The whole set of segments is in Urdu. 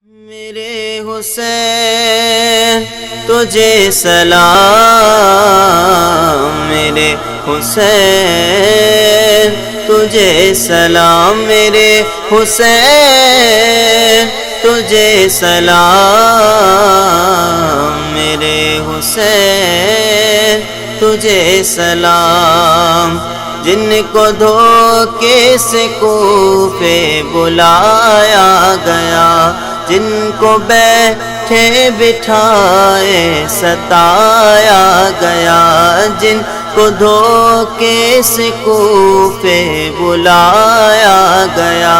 میرے حسین تجھے سلام، میرے حسین تجھے سلام، میرے حسین تجھے سلام، میرے حسین تجھے سلام۔ جن کو دھوکے سے کوفے بلایا گیا، جن کو بیٹھے بٹھائے ستایا گیا، جن کو دھوکے سے کوفے بلایا گیا،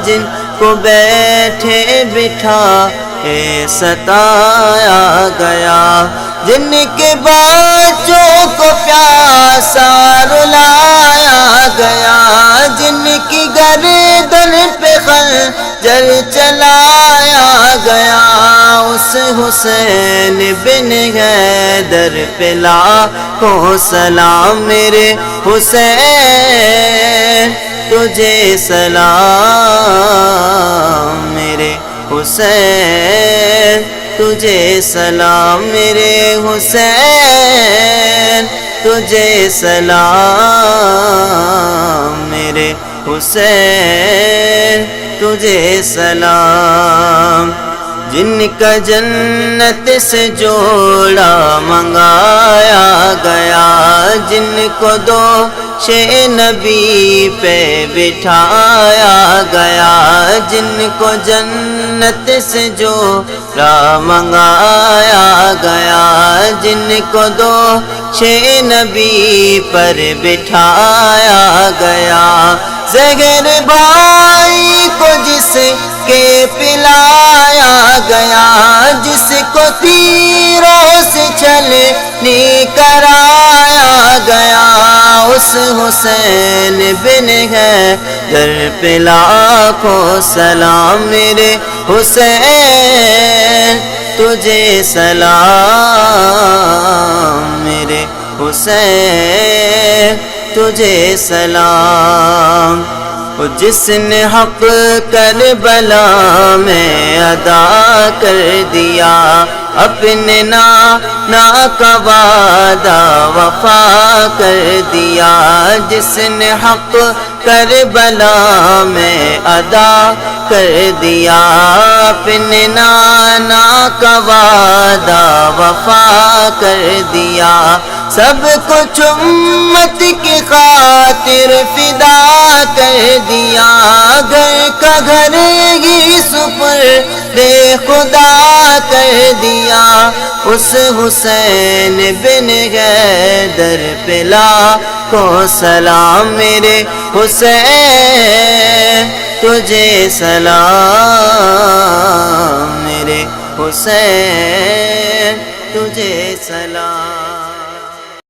جن کو بیٹھے بٹھائے ستایا گیا، جن کے بچوں کو پیاسا رلایا گیا، جن کی گردن پہ خنجر چلایا گیا، اس حسین بن حیدر پہ لاکھوں سلام، میرے حسین تجھے سلام، میرے حسین تجھے سلام، میرے حسین تجھے سلام، میرے حسین تجھے سلام۔ جن کا جنت سے جوڑا منگایا گیا، جن کو دوش نبی پہ بٹھایا گیا، جن کو جنت سے جوڑا منگایا گیا، جن کو دوش نبی پر بٹھایا گیا، زہر بھائی کو جس کے پلایا گیا، جس کو تیروں سے چھلنی کرایا گیا، اس حسین بن حیدر پہ لاکھوں سلام، میرے حسین تجھے سلام، میرے حسین تجھے سلام۔ جس نے حق کربلا میں ادا کر دیا، اپنے نانا کا وعدہ وفا کر دیا، جس نے حق کربلا میں ادا کر دیا، اپنے نانا کا وعدہ وفا کر دیا، سب کچھ امت کی خاطر فدا کر دیا، گھر کا گھر ہی سپرد خدا کر دیا، اس حسین بن حیدر پہ لاکھوں سلام، میرے حسین تجھے سلام، میرے حسین تجھے سلام۔